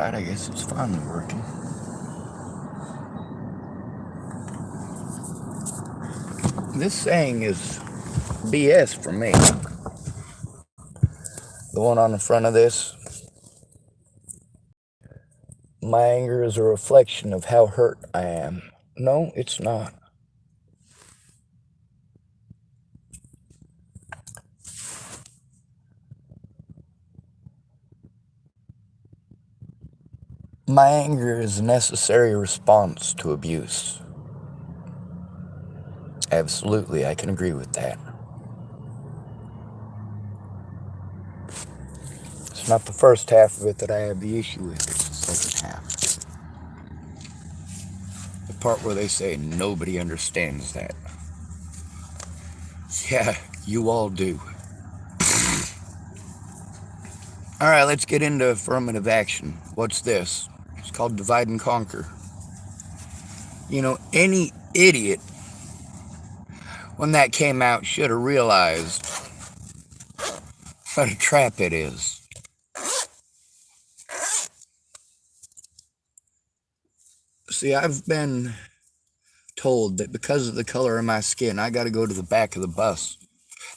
Right, I guess it's finally working. This saying is BS for me. The one on the front of this. My anger is a reflection of how hurt I am. No, it's not. My anger is a necessary response to abuse. Absolutely, I can agree with that. It's not the first half of it that I have the issue with, it's the second half. The part where they say nobody understands that. Yeah, you all do. Alright, let's get into affirmative action. What's this? It's called divide and conquer. You know, any idiot, when that came out, should have realized what a trap it is. See, I've been told that because of the color of my skin, I gotta go to the back of the bus.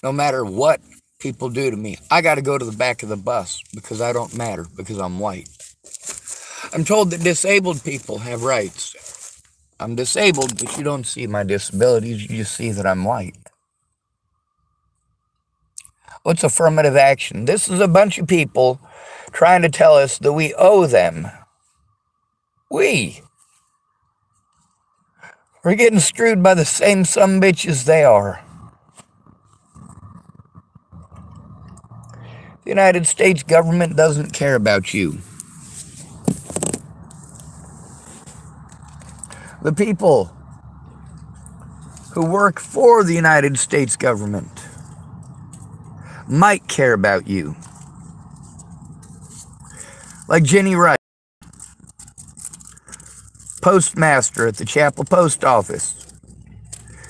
No matter what people do to me, I gotta go to the back of the bus because I don't matter, because I'm white. I'm told that disabled people have rights. I'm disabled, but you don't see my disabilities, you just see that I'm white. What's affirmative action? This is a bunch of people trying to tell us that we owe them. We're getting screwed by the same sumbitches they are. The United States government doesn't care about you. The people who work for the United States government might care about you. Like Jenny Wright, postmaster at the Chapel Post Office.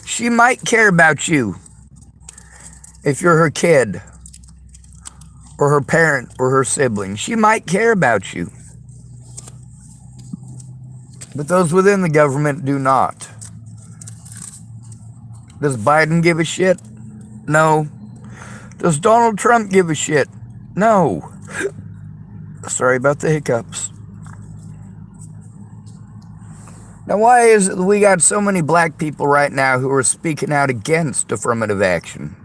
She might care about you if you're her kid or her parent or her sibling. She might care about you. But those within the government do not. Does Biden give a shit? No. Does Donald Trump give a shit? No. Sorry about the hiccups. Now, why is it that we got so many black people right now who are speaking out against affirmative action?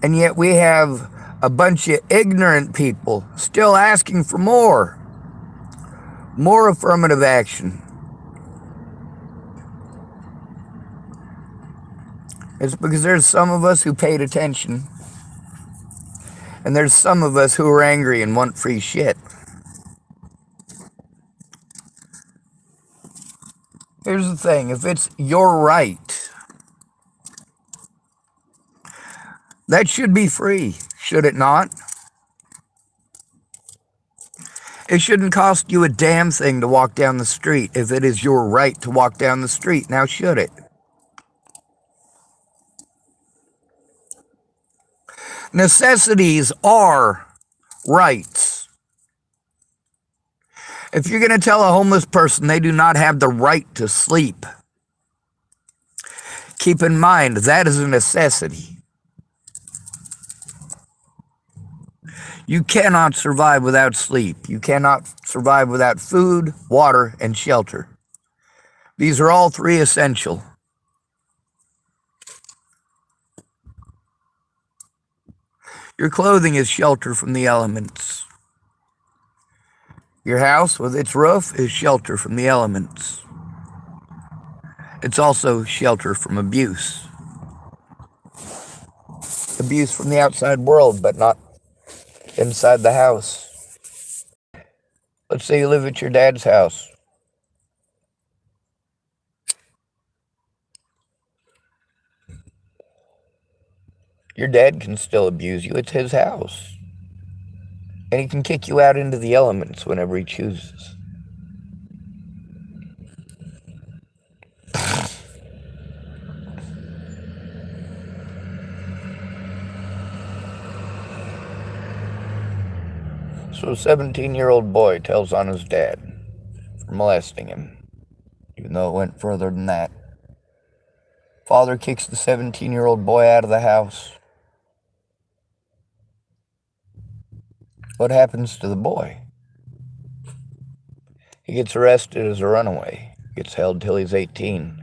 And yet we have a bunch of ignorant people still asking for more affirmative action. It's because there's some of us who paid attention, and there's some of us who are angry and want free shit. Here's the thing, if it's your right, that should be free, should it not? It shouldn't cost you a damn thing to walk down the street if it is your right to walk down the street, now should it? Necessities are rights. If you're going to tell a homeless person they do not have the right to sleep, keep in mind that is a necessity. You cannot survive without sleep. You cannot survive without food, water, and shelter. These are all three essential. Your clothing is shelter from the elements. Your house with its roof is shelter from the elements. It's also shelter from abuse. Abuse from the outside world, but not inside the house. Let's say you live at your dad's house. Your dad can still abuse you. It's his house. And he can kick you out into the elements whenever he chooses. That's So a 17-year-old boy tells on his dad for molesting him, even though it went further than that. Father kicks the 17-year-old boy out of the house. What happens to the boy? He gets arrested as a runaway, gets held till he's 18.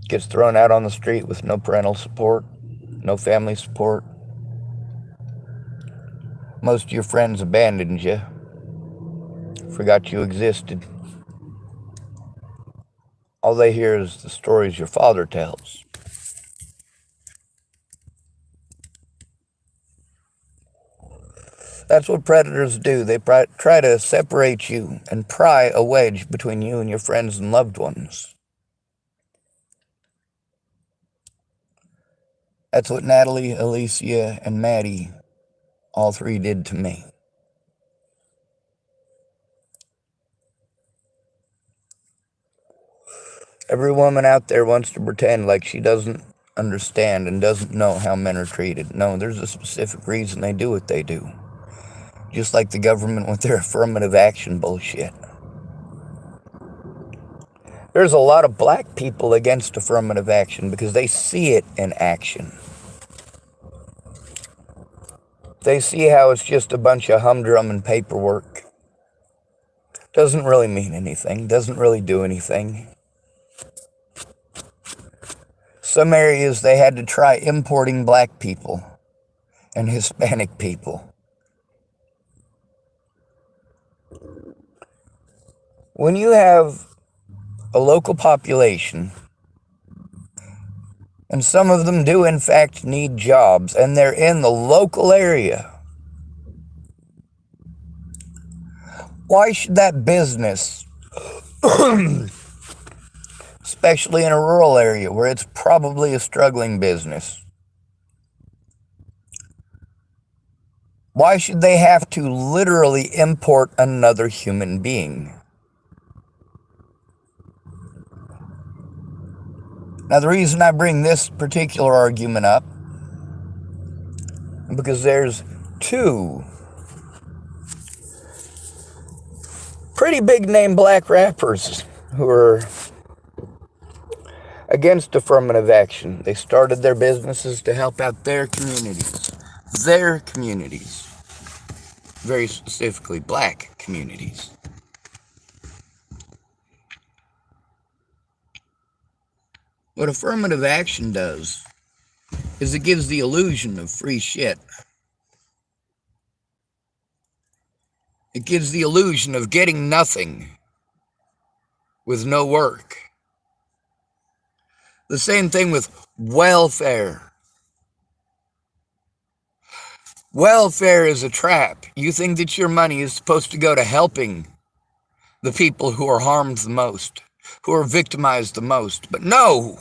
Gets thrown out on the street with no parental support, no family support. Most of your friends abandoned you, forgot you existed. All they hear is the stories your father tells. That's what predators do. They try to separate you and pry a wedge between you and your friends and loved ones. That's what Natalie, Alicia, and Maddie, all three, did to me. Every woman out there wants to pretend like she doesn't understand and doesn't know how men are treated. No, there's a specific reason they do what they do. Just like the government with their affirmative action bullshit. There's a lot of black people against affirmative action because they see it in action. They see how it's just a bunch of humdrum and paperwork. Doesn't really mean anything, doesn't really do anything. Some areas they had to try importing black people and Hispanic people. When you have a local population, and some of them do in fact need jobs, and they're in the local area, why should that business, especially in a rural area where it's probably a struggling business, why should they have to literally import another human being? Now, the reason I bring this particular argument up, because there's two pretty big name black rappers who are against affirmative action. They started their businesses to help out their communities. Their communities. Very specifically, black communities. What affirmative action does is it gives the illusion of free shit. It gives the illusion of getting nothing with no work. The same thing with welfare. Welfare is a trap. You think that your money is supposed to go to helping the people who are harmed the most, who are victimized the most. But no.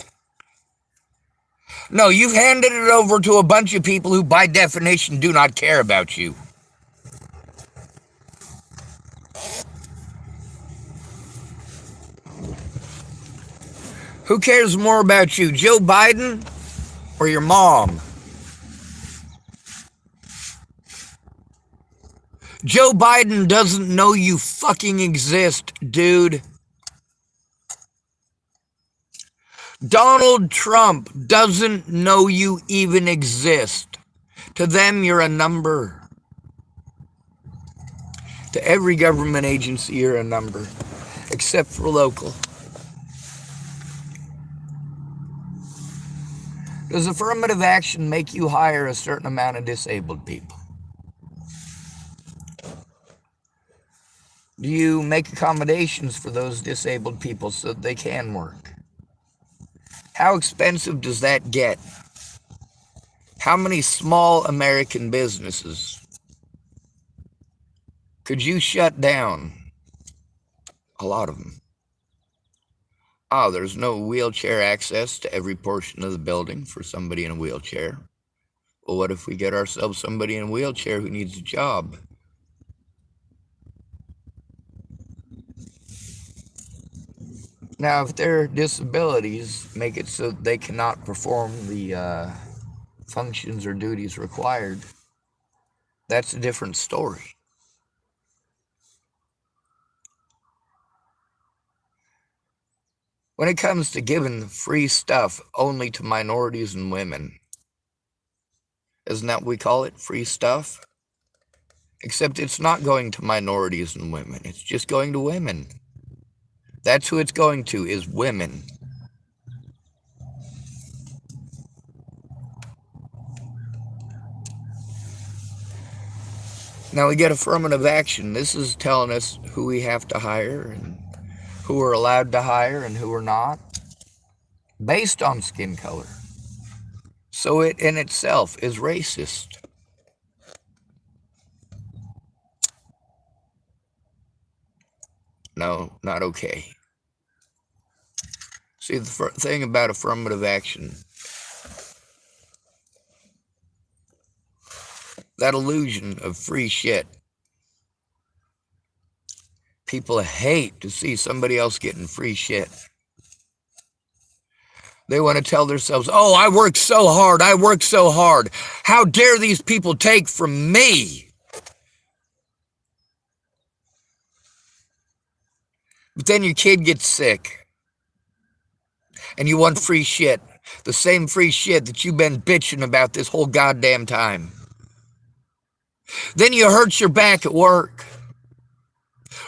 No, you've handed it over to a bunch of people who by definition do not care about you. Who cares more about you, Joe Biden or your mom? Joe Biden doesn't know you fucking exist, dude. Donald Trump doesn't know you even exist. To them, you're a number. To every government agency, you're a number, except for local. Does affirmative action make you hire a certain amount of disabled people? Do you make accommodations for those disabled people so that they can work? How expensive does that get? How many small American businesses could you shut down? A lot of them. Oh, there's no wheelchair access to every portion of the building for somebody in a wheelchair. Well, what if we get ourselves somebody in a wheelchair who needs a job? Now, if their disabilities make it so they cannot perform the functions or duties required, That's a different story. When it comes to giving free stuff only to minorities and women, isn't that what we call it? Free stuff? Except it's not going to minorities and women. It's just going to women. That's who it's going to, is women. Now we get affirmative action. This is telling us who we have to hire and who we're allowed to hire and who we're not, based on skin color. So it in itself is racist. No, not okay. See, the thing about affirmative action, that illusion of free shit. People hate to see somebody else getting free shit. They want to tell themselves, oh, I worked so hard. I worked so hard. How dare these people take from me? But then your kid gets sick and you want free shit. The same free shit that you've been bitching about this whole goddamn time. Then you hurt your back at work.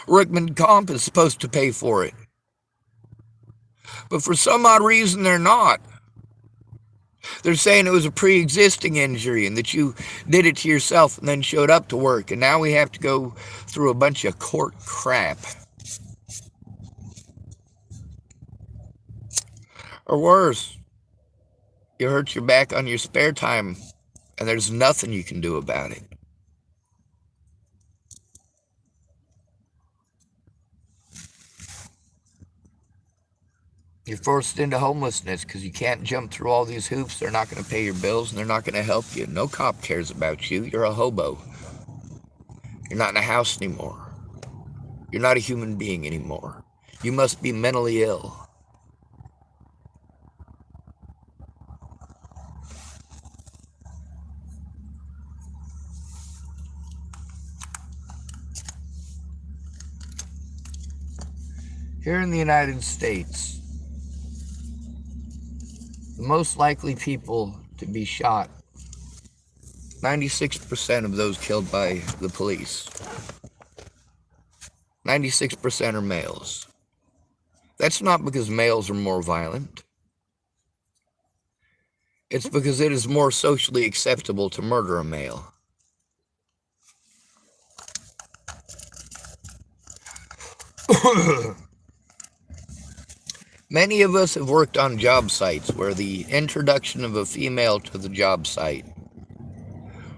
Workman Comp is supposed to pay for it. But for some odd reason, they're not. They're saying it was a pre-existing injury and that you did it to yourself and then showed up to work. And now we have to go through a bunch of court crap. Or worse, you hurt your back on your spare time and there's nothing you can do about it. You're forced into homelessness because you can't jump through all these hoops. They're not going to pay your bills and they're not going to help you. No cop cares about you. You're a hobo. You're not in a house anymore. You're not a human being anymore. You must be mentally ill. Here in the United States, the most likely people to be shot, 96% of those killed by the police, 96% are males. That's not because males are more violent. It's because it is more socially acceptable to murder a male. Many of us have worked on job sites where the introduction of a female to the job site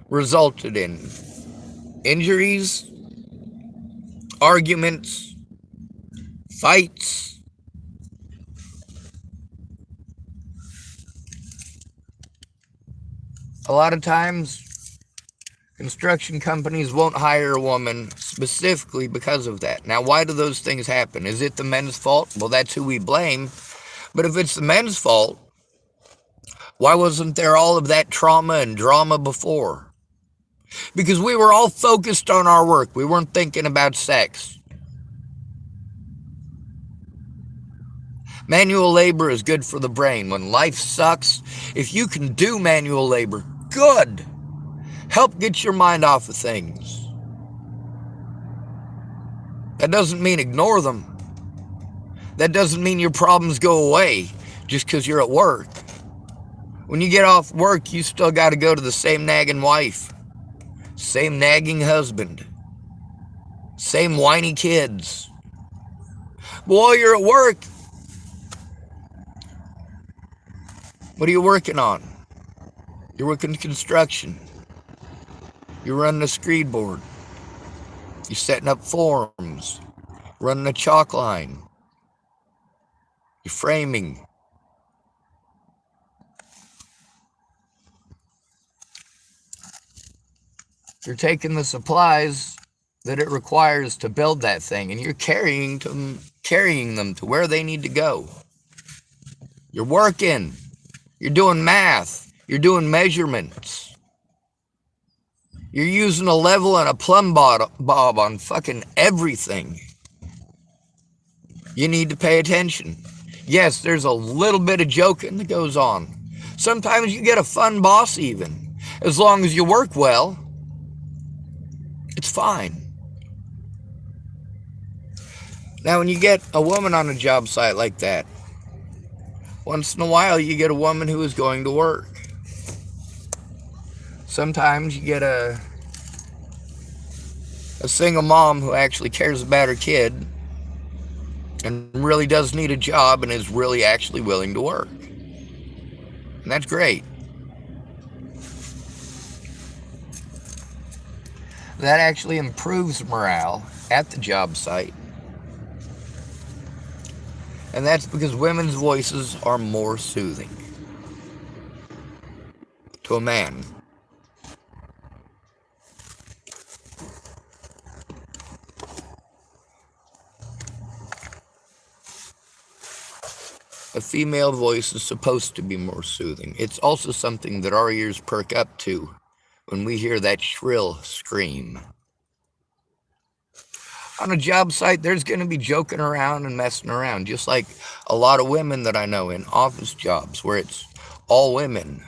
resulted in injuries, arguments, fights. A lot of times, construction companies won't hire a woman specifically because of that. Now, why do those things happen? Is it the men's fault? Well, that's who we blame. But if it's the men's fault, why wasn't there all of that trauma and drama before? Because we were all focused on our work. We weren't thinking about sex. Manual labor is good for the brain. When life sucks, if you can do manual labor, good. Help get your mind off of things. That doesn't mean ignore them. That doesn't mean your problems go away just because you're at work. When you get off work, you still got to go to the same nagging wife, same nagging husband, same whiny kids. But while you're at work, what are you working on? You're working construction. You're running a screed board. You're setting up forms, running a chalk line. You're framing. You're taking the supplies that it requires to build that thing, and you're carrying them to where they need to go. You're working. You're doing math. You're doing measurements. You're using a level and a plumb bob on fucking everything. You need to pay attention. Yes, there's a little bit of joking that goes on. Sometimes you get a fun boss even. As long as you work well, it's fine. Now, when you get a woman on a job site like that, once in a while you get a woman who is going to work. Sometimes you get a single mom who actually cares about her kid and really does need a job and is really actually willing to work. And that's great. That actually improves morale at the job site. And that's because women's voices are more soothing to a man. A female voice is supposed to be more soothing. It's also something that our ears perk up to when we hear that shrill scream. On a job site, there's going to be joking around and messing around, just like a lot of women that I know in office jobs where it's all women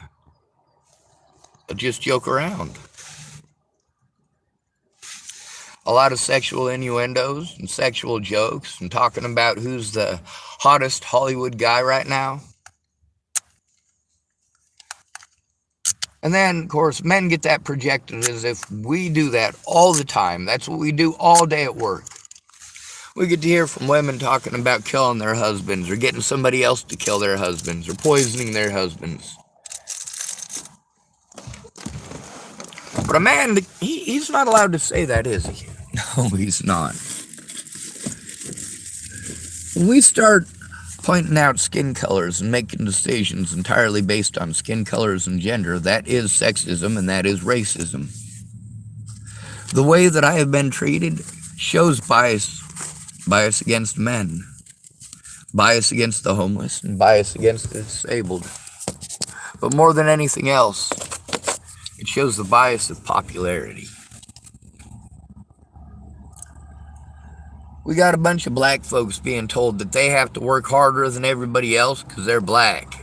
that just joke around. A lot of sexual innuendos and sexual jokes and talking about who's the hottest Hollywood guy right now. And then, of course, men get that projected as if we do that all the time. That's what we do all day at work. We get to hear from women talking about killing their husbands or getting somebody else to kill their husbands or poisoning their husbands. But a man, he's not allowed to say that, is he? No, he's not. When we start pointing out skin colors and making decisions entirely based on skin colors and gender, that is sexism and that is racism. The way that I have been treated shows bias against men, bias against the homeless, and bias against the disabled. But more than anything else, it shows the bias of popularity. We got a bunch of black folks being told that they have to work harder than everybody else because they're black.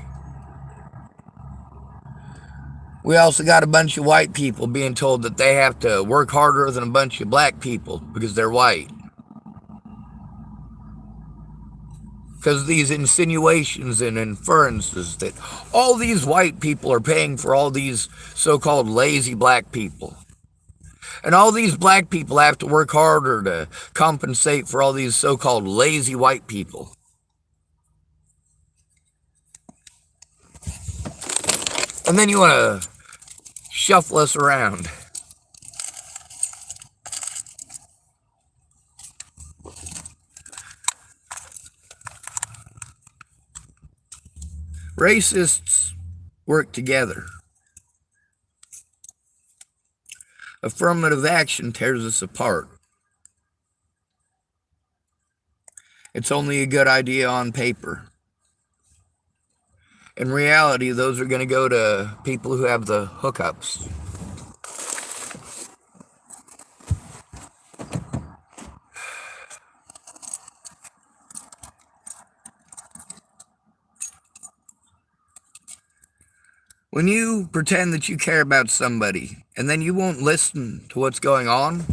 We also got a bunch of white people being told that they have to work harder than a bunch of black people because they're white. Because of these insinuations and inferences that all these white people are paying for all these so-called lazy black people. And all these black people have to work harder to compensate for all these so-called lazy white people. And then you want to shuffle us around. Racists work together. Affirmative action tears us apart. It's only a good idea on paper. In reality, those are going to go to people who have the hookups. When you pretend that you care about somebody and then you won't listen to what's going on,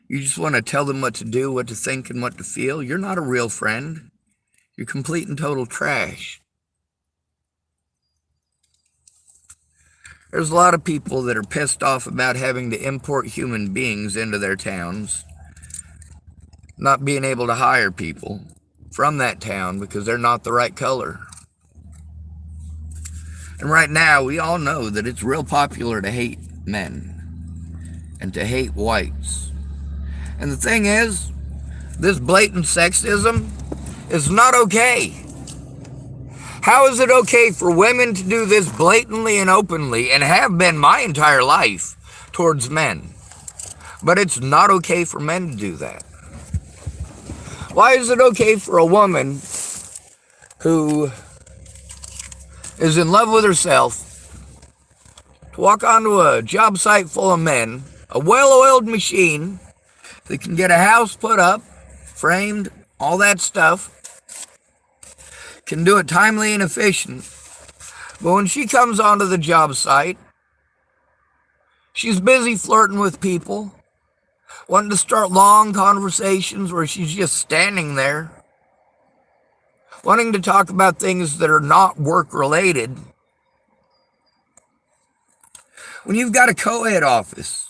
you just want to tell them what to do, what to think, and what to feel, you're not a real friend. You're complete and total trash. There's a lot of people that are pissed off about having to import human beings into their towns, not being able to hire people from that town because they're not the right color. And right now, we all know that it's real popular to hate men and to hate whites. And the thing is, this blatant sexism is not okay. How is it okay for women to do this blatantly and openly, and have been my entire life, towards men? But it's not okay for men to do that. Why is it okay for a woman who is in love with herself to walk onto a job site full of men, a well-oiled machine that can get a house put up, framed, all that stuff, can do it timely and efficient. But when she comes onto the job site, she's busy flirting with people, wanting to start long conversations where she's just standing there, wanting to talk about things that are not work-related. When you've got a co-ed office,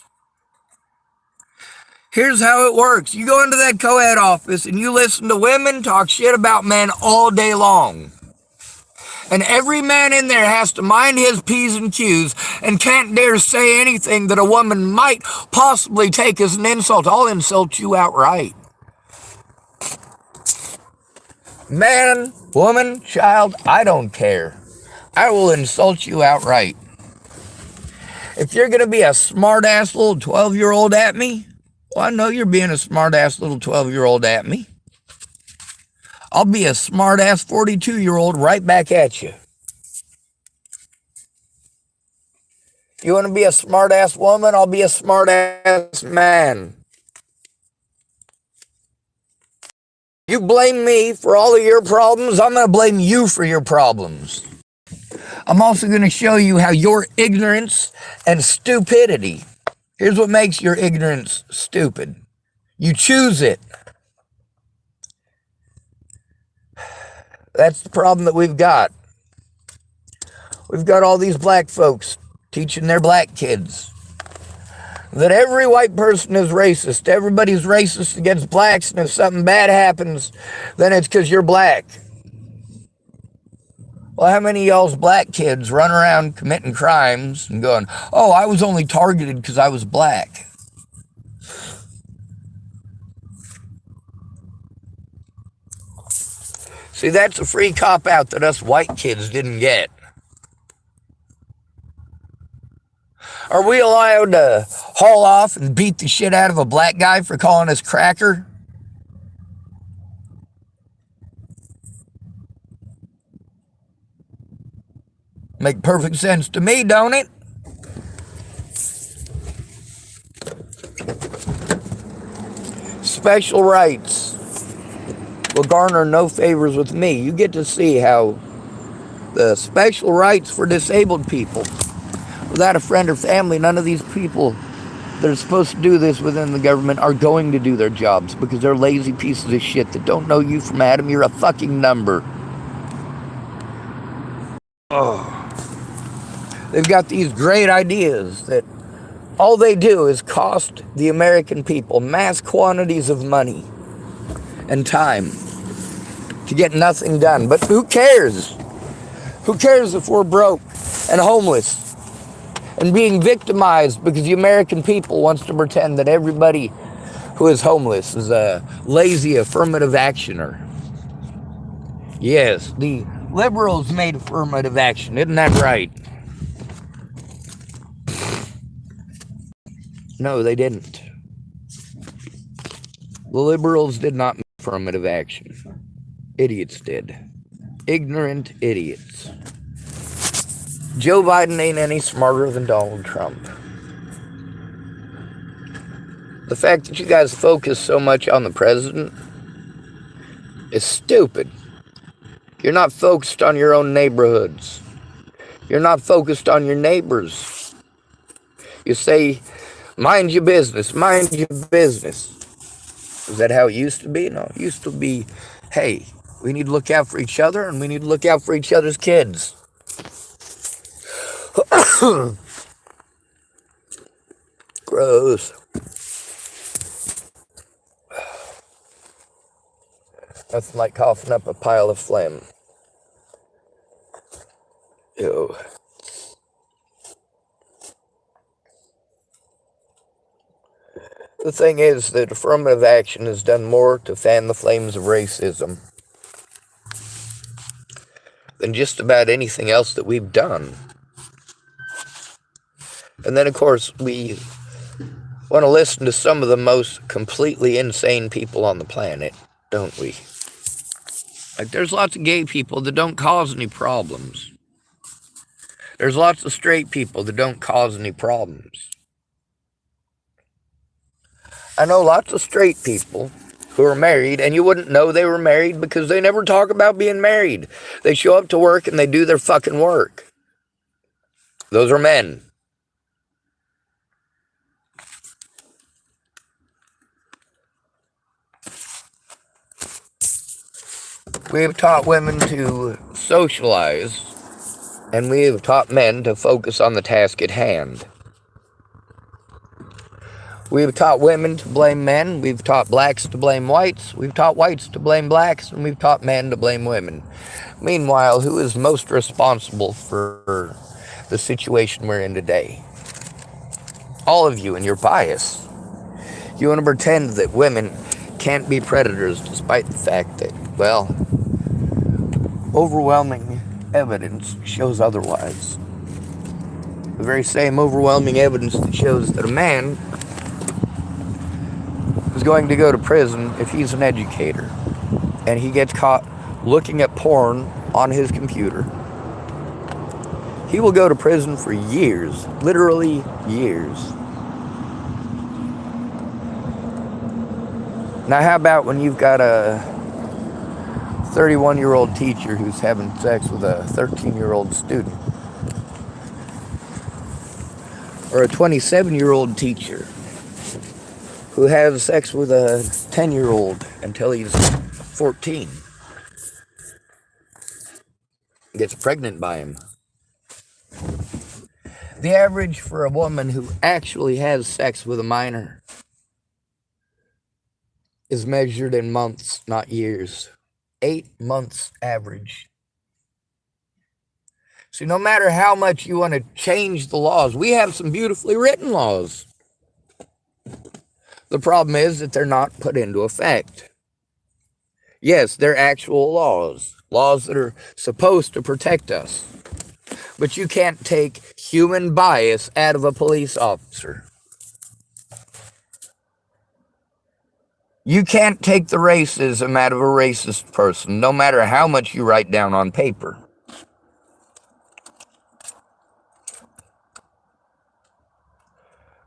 here's how it works. You go into that co-ed office and you listen to women talk shit about men all day long. And every man in there has to mind his P's and Q's and can't dare say anything that a woman might possibly take as an insult. I'll insult you outright. Man, woman, child, I don't care. I will insult you outright. If you're going to be a smart-ass little 12-year-old at me, well, I know you're being a smart-ass little 12-year-old at me. I'll be a smart-ass 42-year-old right back at you. You want to be a smart-ass woman? I'll be a smart-ass man. You blame me for all of your problems, I'm going to blame you for your problems. I'm also going to show you how your ignorance and stupidity, here's what makes your ignorance stupid. You choose it. That's the problem that we've got. We've got all these black folks teaching their black kids that every white person is racist. Everybody's racist against blacks, and if something bad happens, then it's because you're black. Well, how many of y'all's black kids run around committing crimes and going, oh, I was only targeted because I was black? See, that's a free cop-out that us white kids didn't get. Are we allowed to haul off and beat the shit out of a black guy for calling us cracker? Make perfect sense to me, don't it? Special rights will garner no favors with me. You get to see how the special rights for disabled people, without a friend or family, none of these people that are supposed to do this within the government are going to do their jobs because they're lazy pieces of shit that don't know you from Adam. You're a fucking number. Oh. They've got these great ideas that all they do is cost the American people mass quantities of money and time to get nothing done. But who cares? Who cares if we're broke and homeless and being victimized because the American people wants to pretend that everybody who is homeless is a lazy affirmative actioner? Yes, the liberals made affirmative action. Isn't that right? No, they didn't. The liberals did not make affirmative action. Idiots did. Ignorant idiots. Joe Biden ain't any smarter than Donald Trump. The fact that you guys focus so much on the president is stupid. You're not focused on your own neighborhoods. You're not focused on your neighbors. You say, mind your business, mind your business. Is that how it used to be? No, it used to be, hey, we need to look out for each other and we need to look out for each other's kids. Gross. Nothing like coughing up a pile of phlegm. Ew. The thing is that affirmative action has done more to fan the flames of racism than just about anything else that we've done. And then, of course, we want to listen to some of the most completely insane people on the planet, don't we? Like, there's lots of gay people that don't cause any problems. There's lots of straight people that don't cause any problems. I know lots of straight people who are married, and you wouldn't know they were married because they never talk about being married. They show up to work and they do their fucking work. Those are men. We have taught women to socialize, and we have taught men to focus on the task at hand. We've taught women to blame men, we've taught blacks to blame whites, we've taught whites to blame blacks, and we've taught men to blame women. Meanwhile, who is most responsible for the situation we're in today? All of you and your bias. You want to pretend that women can't be predators despite the fact that, well, overwhelming evidence shows otherwise. The very same overwhelming evidence that shows that a man is going to go to prison if he's an educator and he gets caught looking at porn on his computer. He will go to prison for years, literally years. Now, how about when you've got a 31-year-old teacher who's having sex with a 13-year-old student? Or a 27-year-old teacher who has sex with a 10-year-old until he's 14. Gets pregnant by him. The average for a woman who actually has sex with a minor is measured in months, not years. 8 months average. See, no matter how much you want to change the laws, we have some beautifully written laws. The problem is that they're not put into effect. Yes, they're actual laws that are supposed to protect us. But you can't take human bias out of a police officer. You can't take the racism out of a racist person, no matter how much you write down on paper.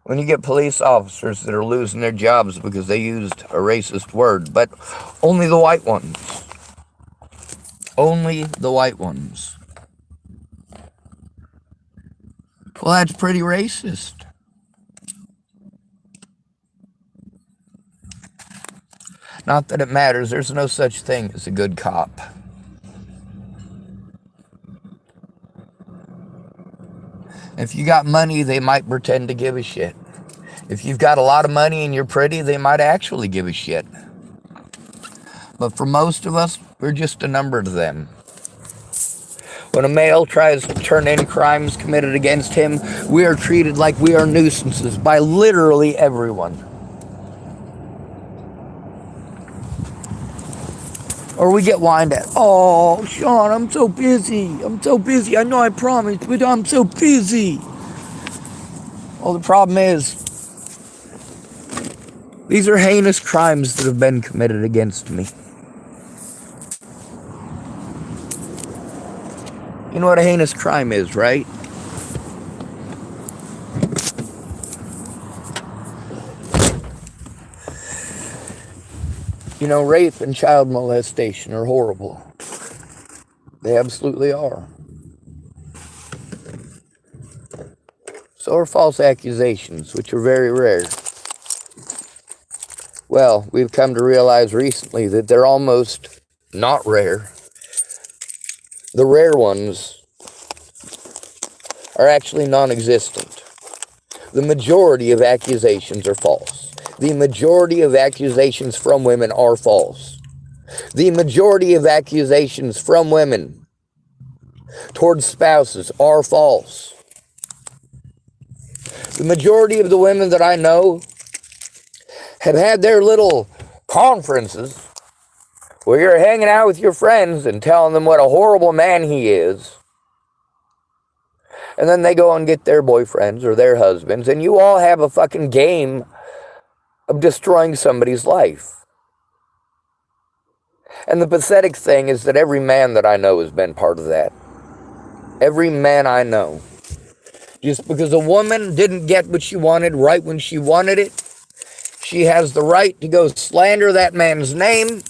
When you get police officers that are losing their jobs because they used a racist word, but only the white ones. Only the white ones. Well, that's pretty racist. Not that it matters. There's no such thing as a good cop. If you got money, they might pretend to give a shit. If you've got a lot of money and you're pretty, they might actually give a shit. But for most of us, we're just a number to them. When a male tries to turn in crimes committed against him, we are treated like we are nuisances by literally everyone. Or we get whined at. Oh, Sean, I'm so busy. I know I promised, but I'm so busy. Well, the problem is, these are heinous crimes that have been committed against me. You know what a heinous crime is, right? You know, rape and child molestation are horrible. They absolutely are. So are false accusations, which are very rare. Well, we've come to realize recently that they're almost not rare. The rare ones are actually non-existent. The majority of accusations are false. The majority of accusations from women are false. The majority of accusations from women towards spouses are false. The majority of the women that I know have had their little conferences where you're hanging out with your friends and telling them what a horrible man he is. And then they go and get their boyfriends or their husbands, and you all have a fucking game of destroying somebody's life. And the pathetic thing is that every man that I know has been part of that. Every man I know. Just because a woman didn't get what she wanted right when she wanted it, she has the right to go slander that man's name.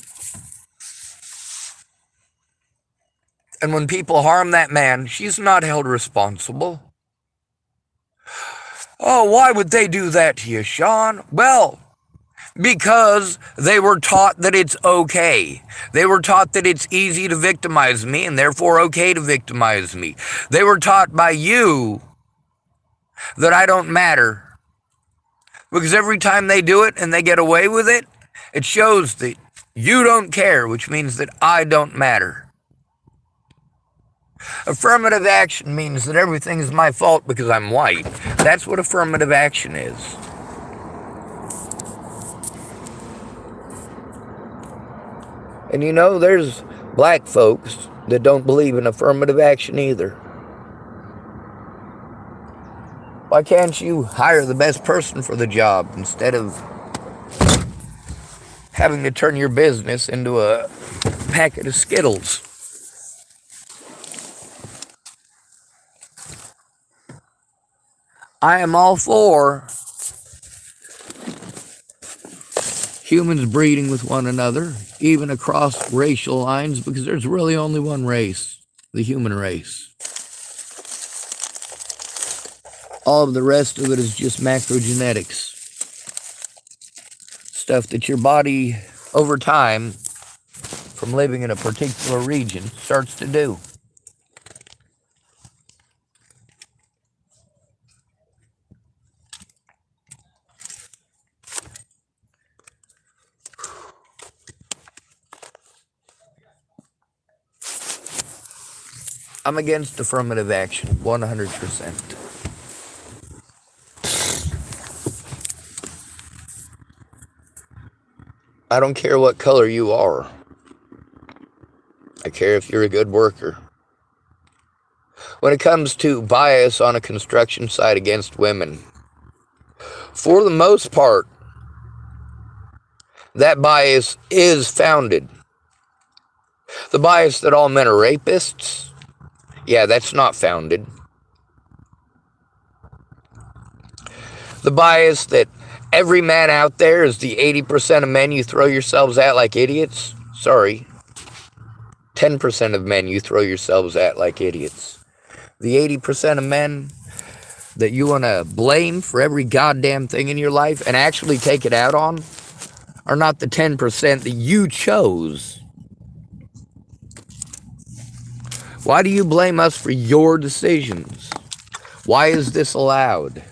And when people harm that man, she's not held responsible. Oh, why would they do that to you, Sean? Well, because they were taught that it's okay. They were taught that it's easy to victimize me and therefore okay to victimize me. They were taught by you that I don't matter. Because every time they do it and they get away with it, it shows that you don't care, which means that I don't matter. Affirmative action means that everything is my fault because I'm white. That's what affirmative action is. And you know, there's black folks that don't believe in affirmative action either. Why can't you hire the best person for the job instead of having to turn your business into a packet of Skittles? I am all for humans breeding with one another, even across racial lines, because there's really only one race, the human race. All of the rest of it is just macrogenetics. Stuff that your body, over time, from living in a particular region, starts to do. I'm against affirmative action, 100%. I don't care what color you are. I care if you're a good worker. When it comes to bias on a construction site against women, for the most part, that bias is founded. The bias that all men are rapists, yeah, that's not founded. The bias that every man out there is the 80% of men you throw yourselves at like idiots, sorry, 10% of men you throw yourselves at like idiots. The 80% of men that you want to blame for every goddamn thing in your life and actually take it out on are not the 10% that you chose. Why do you blame us for your decisions? Why is this allowed?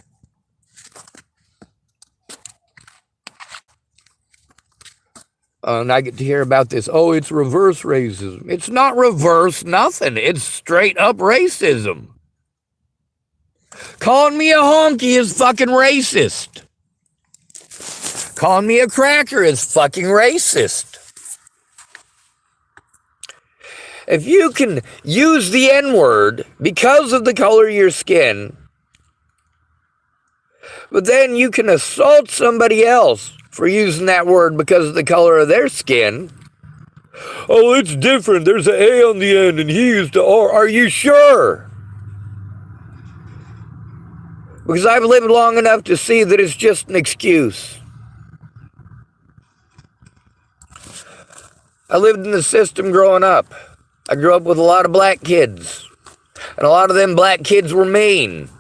And I get to hear about this, oh, it's reverse racism. It's not reverse nothing. It's straight up racism. Calling me a honky is fucking racist. Calling me a cracker is fucking racist. If you can use the N-word because of the color of your skin, but then you can assault somebody else for using that word because of the color of their skin. Oh, it's different. There's an A on the end and he used a R. Are you sure? Because I've lived long enough to see that it's just an excuse. I lived in the system growing up. I grew up with a lot of black kids. And a lot of them black kids were mean.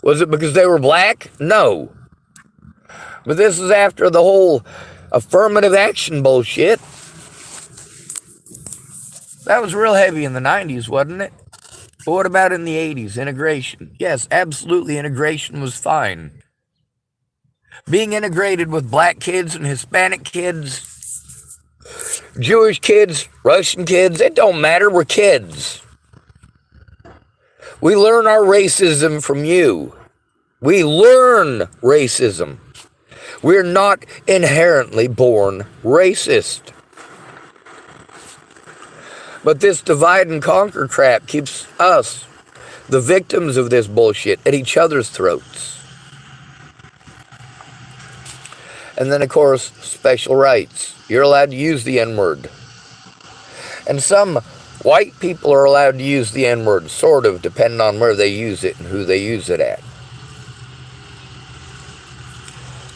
Was it because they were black? No. But this is after the whole affirmative action bullshit. That was real heavy in the 90s, wasn't it? But what about in the 80s? Integration. Yes, absolutely, integration was fine. Being integrated with black kids and Hispanic kids, Jewish kids, Russian kids, it don't matter, we're kids. We learn our racism from you. We learn racism. We're not inherently born racist. But this divide and conquer crap keeps us, the victims of this bullshit, at each other's throats. And then, of course, special rights. You're allowed to use the N-word. And some White people are allowed to use the N-word, sort of, depending on where they use it and who they use it at.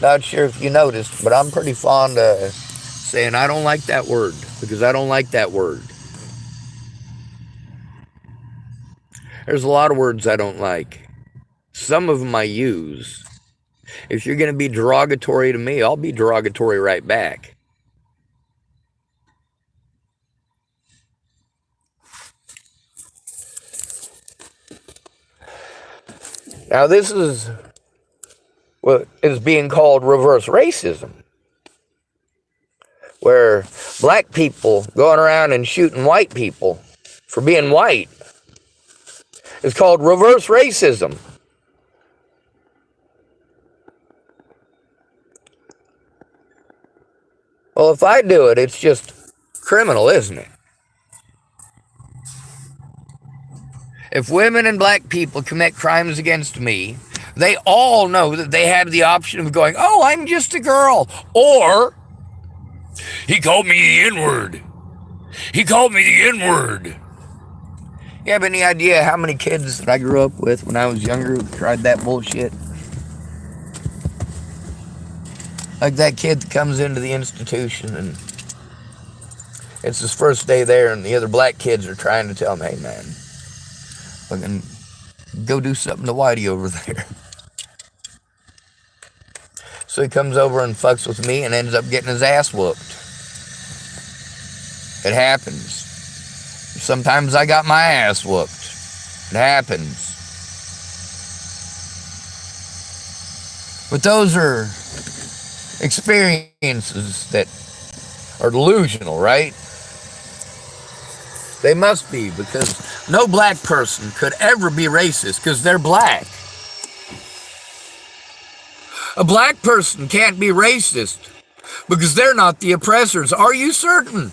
Not sure if you noticed, but I'm pretty fond of saying I don't like that word, because I don't like that word. There's a lot of words I don't like. Some of them I use. If you're going to be derogatory to me, I'll be derogatory right back. Now, this is what is being called reverse racism, where black people going around and shooting white people for being white is called reverse racism. Well, if I do it, it's just criminal, isn't it? If women and black people commit crimes against me, they all know that they have the option of going, oh, I'm just a girl. Or, he called me the N-word. He called me the N-word. You have any idea how many kids that I grew up with when I was younger who tried that bullshit? Like that kid that comes into the institution and it's his first day there and the other black kids are trying to tell him, hey man, fucking go do something to Whitey over there. So he comes over and fucks with me and ends up getting his ass whooped. It happens. Sometimes I got my ass whooped. It happens. But those are experiences that are delusional, right? They must be, because no black person could ever be racist because they're black. A black person can't be racist because they're not the oppressors. Are you certain?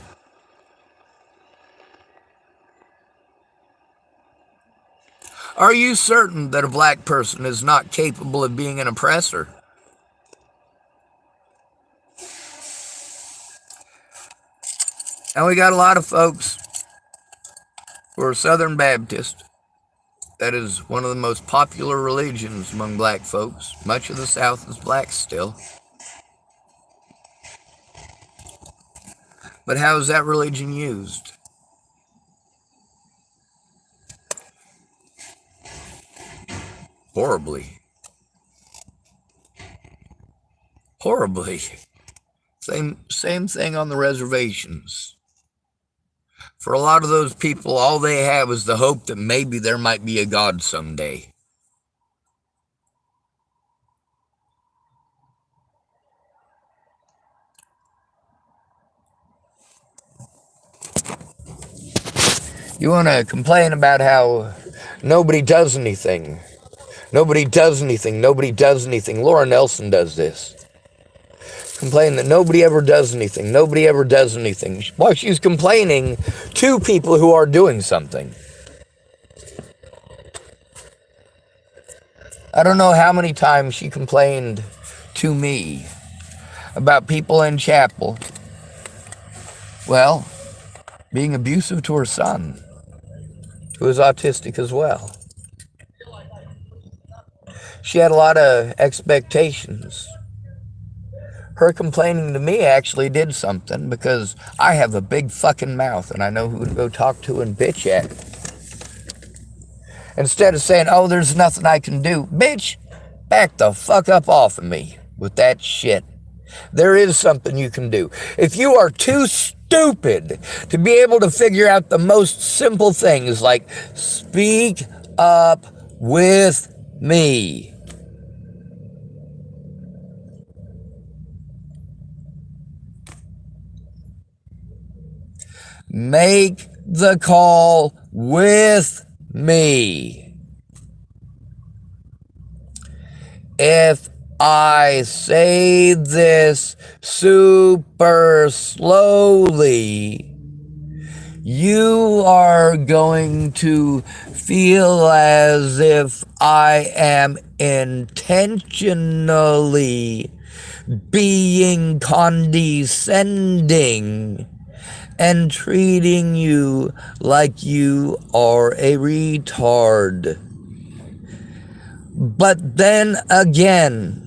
Are you certain that a black person is not capable of being an oppressor? And we got a lot of folks who are Southern Baptist. That is one of the most popular religions among black folks. Much of the South is black still. But how is that religion used? Horribly. Horribly. Same thing on the reservations. For a lot of those people, all they have is the hope that maybe there might be a God someday. You want to complain about how nobody does anything. Nobody does anything. Nobody does anything. Laura Nelson does this. Complain that nobody ever does anything. Nobody ever does anything. While she's complaining to people who are doing something. I don't know how many times she complained to me about people in chapel, well, being abusive to her son, who is autistic as well. She had a lot of expectations. Her complaining to me actually did something, because I have a big fucking mouth and I know who to go talk to and bitch at. Instead of saying, oh, there's nothing I can do, bitch, back the fuck up off of me with that shit. There is something you can do. If you are too stupid to be able to figure out the most simple things like speak up with me. Make the call with me. If I say this super slowly, you are going to feel as if I am intentionally being condescending and treating you like you are a retard. But then again,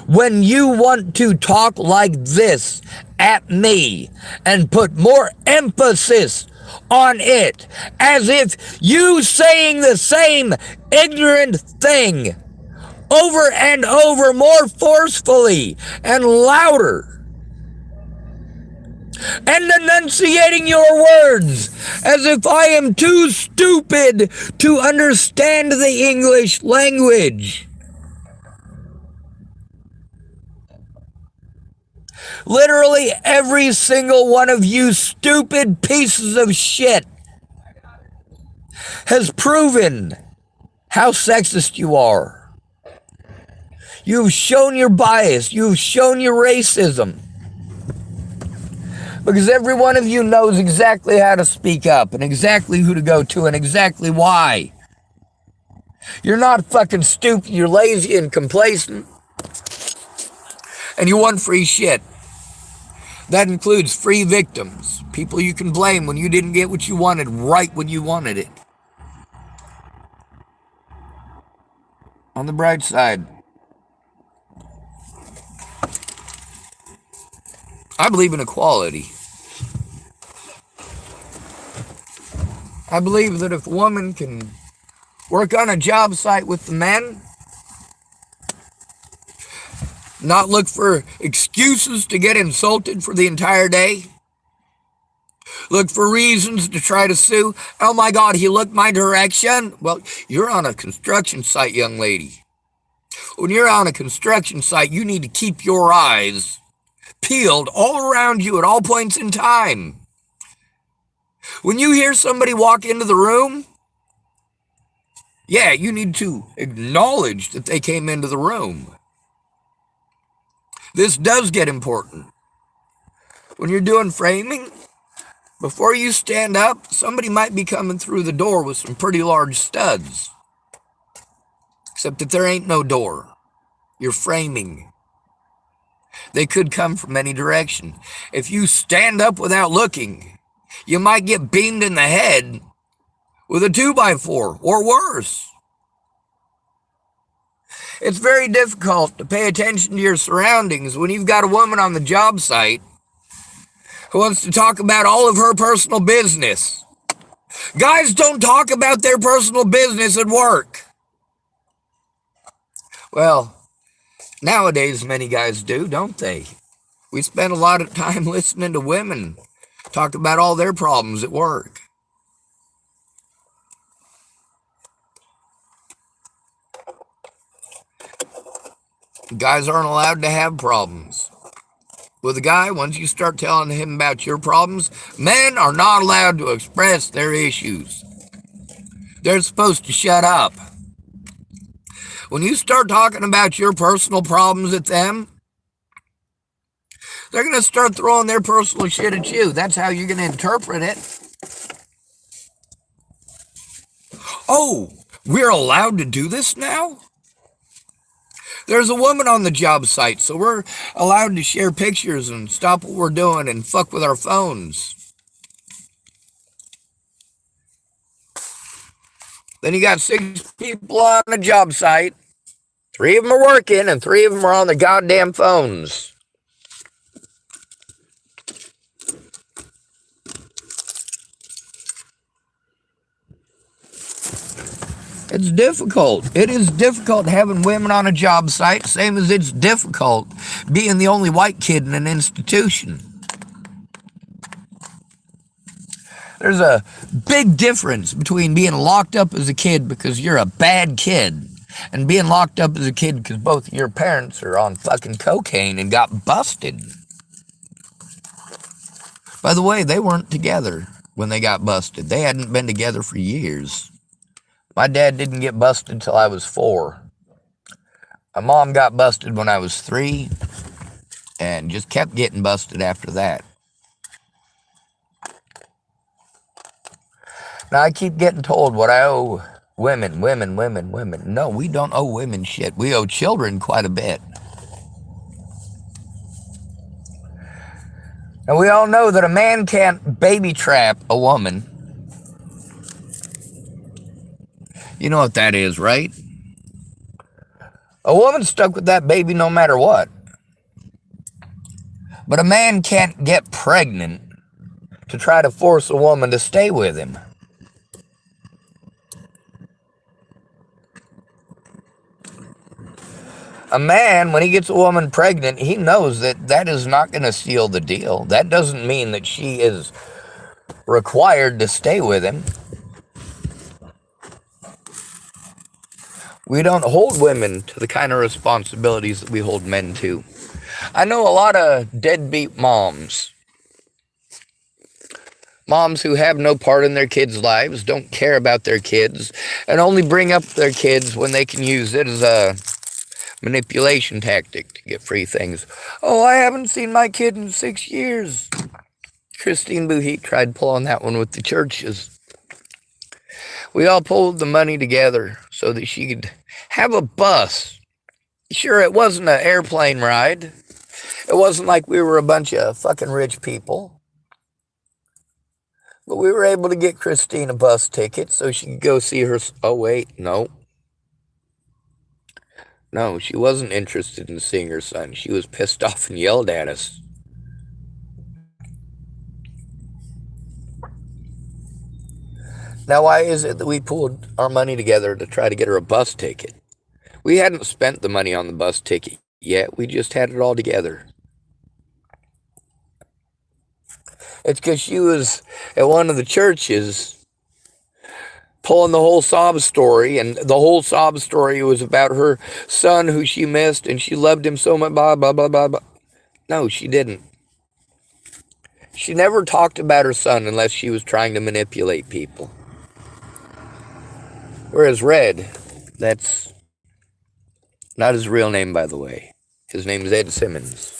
when you want to talk like this at me and put more emphasis on it, as if you saying the same ignorant thing over and over more forcefully and louder, and enunciating your words as if I am too stupid to understand the English language. Literally every single one of you stupid pieces of shit has proven how sexist you are. You've shown your bias. You've shown your racism. Because every one of you knows exactly how to speak up and exactly who to go to and exactly why. You're not fucking stupid. You're lazy and complacent. And you want free shit. That includes free victims. People you can blame when you didn't get what you wanted right when you wanted it. On the bright side, I believe in equality. I believe that if a woman can work on a job site with the men, not look for excuses to get insulted for the entire day, look for reasons to try to sue. Oh my God, he looked my direction. Well, you're on a construction site, young lady. When you're on a construction site, you need to keep your eyes peeled all around you at all points in time. When you hear somebody walk into the room, yeah, you need to acknowledge that they came into the room. This does get important. When you're doing framing, before you stand up, somebody might be coming through the door with some pretty large studs. Except that there ain't no door. You're framing. They could come from any direction. If you stand up without looking, you might get beamed in the head with a 2x4 or worse. It's very difficult to pay attention to your surroundings when you've got a woman on the job site who wants to talk about all of her personal business. Guys don't talk about their personal business at work. Well, nowadays many guys do, don't they? We spend a lot of time listening to women talk about all their problems at work. Guys aren't allowed to have problems. With a guy, once you start telling him about your problems, men are not allowed to express their issues. They're supposed to shut up. When you start talking about your personal problems at them, they're going to start throwing their personal shit at you. That's how you're going to interpret it. Oh, we're allowed to do this now? There's a woman on the job site, so we're allowed to share pictures and stop what we're doing and fuck with our phones. Then you got 6 people on the job site. 3 of them are working and 3 of them are on the goddamn phones. It's difficult. It is difficult having women on a job site, same as it's difficult being the only white kid in an institution. There's a big difference between being locked up as a kid because you're a bad kid and being locked up as a kid because both of your parents are on fucking cocaine and got busted. By the way, they weren't together when they got busted. They hadn't been together for years. My dad didn't get busted until I was 4. My mom got busted when I was 3 and just kept getting busted after that. Now, I keep getting told what I owe women. No, we don't owe women shit. We owe children quite a bit. And we all know that a man can't baby trap a woman. You know what that is, right? A woman's stuck with that baby no matter what. But a man can't get pregnant to try to force a woman to stay with him. A man, when he gets a woman pregnant, he knows that that is not going to seal the deal. That doesn't mean that she is required to stay with him. We don't hold women to the kind of responsibilities that we hold men to. I know a lot of deadbeat moms. Moms who have no part in their kids' lives, don't care about their kids, and only bring up their kids when they can use it as a manipulation tactic to get free things. Oh, I haven't seen my kid in 6 years. Christine Buhit tried pulling that one with the churches. We all pulled the money together so that she could have a bus. Sure, it wasn't an airplane ride. It wasn't like we were a bunch of fucking rich people. But we were able to get Christine a bus ticket so she could go see her. Oh, wait, no. No, she wasn't interested in seeing her son. She was pissed off and yelled at us. Now, why is it that we pulled our money together to try to get her a bus ticket? We hadn't spent the money on the bus ticket yet. We just had it all together. It's because she was at one of the churches pulling the whole sob story, and the whole sob story was about her son who she missed, and she loved him so much, blah, blah, blah, blah, blah. No, she didn't. She never talked about her son unless she was trying to manipulate people. Whereas Red, that's not his real name, by the way. His name is Ed Simmons.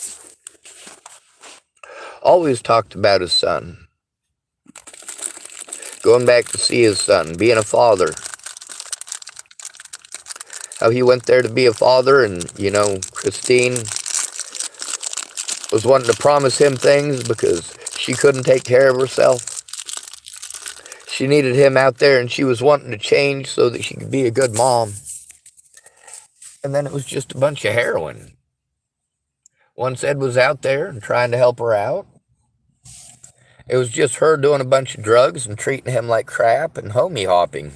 Always talked about his son. Going back to see his son, being a father. How he went there to be a father, and, you know, Christine was wanting to promise him things because she couldn't take care of herself. She needed him out there, and she was wanting to change so that she could be a good mom. And then it was just a bunch of heroin. Once Ed was out there and trying to help her out, it was just her doing a bunch of drugs and treating him like crap and homie hopping.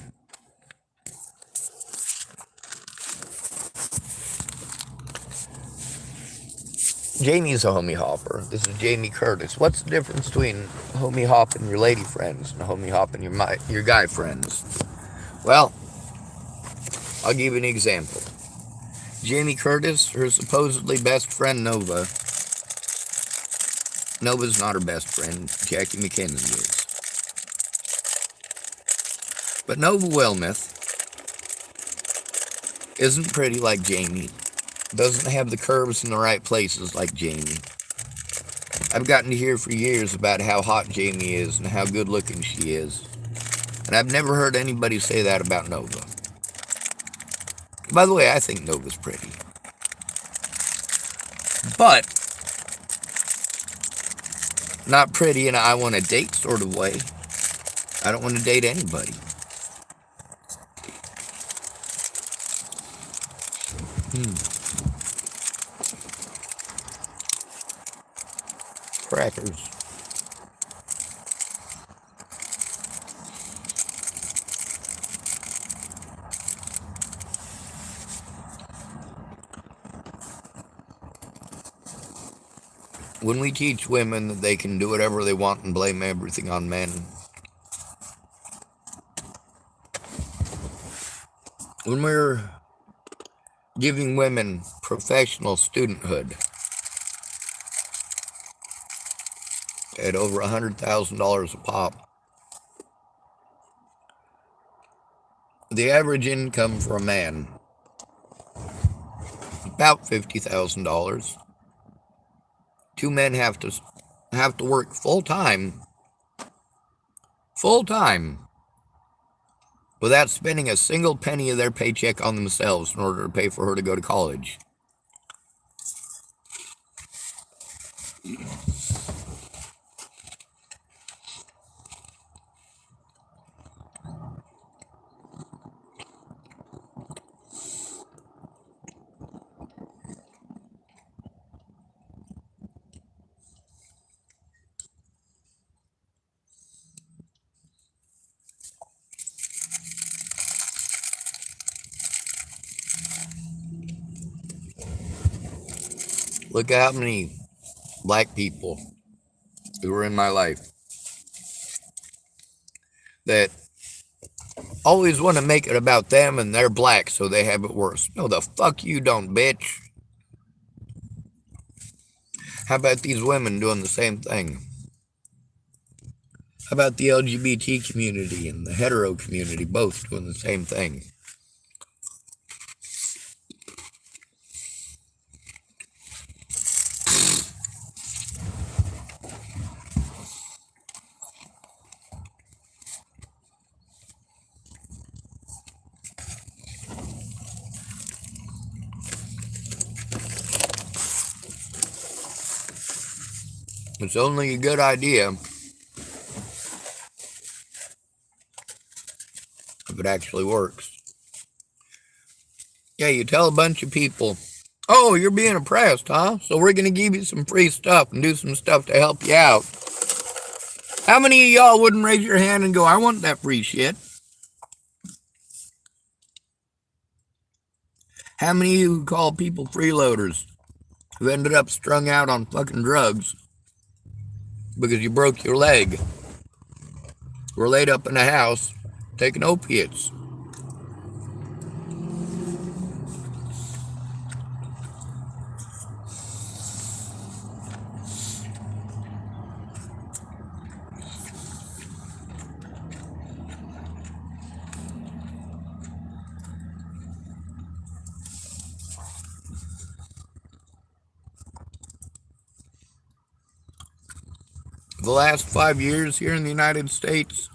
Jamie's a homie hopper. This is Jamie Curtis. What's the difference between homie hopping your lady friends and homie hopping your guy friends? Well, I'll give you an example. Jamie Curtis, her supposedly best friend Nova. Nova's not her best friend. Jackie McKenzie is. But Nova Wilmuth isn't pretty like Jamie. Doesn't have the curves in the right places like Jamie. I've gotten to hear for years about how hot Jamie is and how good looking she is. And I've never heard anybody say that about Nova. By the way, I think Nova's pretty. But not pretty in a I want to date sort of way. I don't want to date anybody. Crackers. When we teach women that they can do whatever they want and blame everything on men, when we're giving women professional studenthood at over $100,000 a pop, the average income for a man, about $50,000. Two men have to work full time, without spending a single penny of their paycheck on themselves in order to pay for her to go to college. Look at how many black people who were in my life that always want to make it about them and they're black, so they have it worse. No, the fuck you don't, bitch. How about these women doing the same thing? How about the LGBT community and the hetero community both doing the same thing? It's only a good idea if it actually works. Yeah, you tell a bunch of people, oh, you're being oppressed, huh? So we're going to give you some free stuff and do some stuff to help you out. How many of y'all wouldn't raise your hand and go, I want that free shit? How many of you who call people freeloaders who ended up strung out on fucking drugs because you broke your leg, were laid up in a house taking opiates? The last 5 years here in the United States,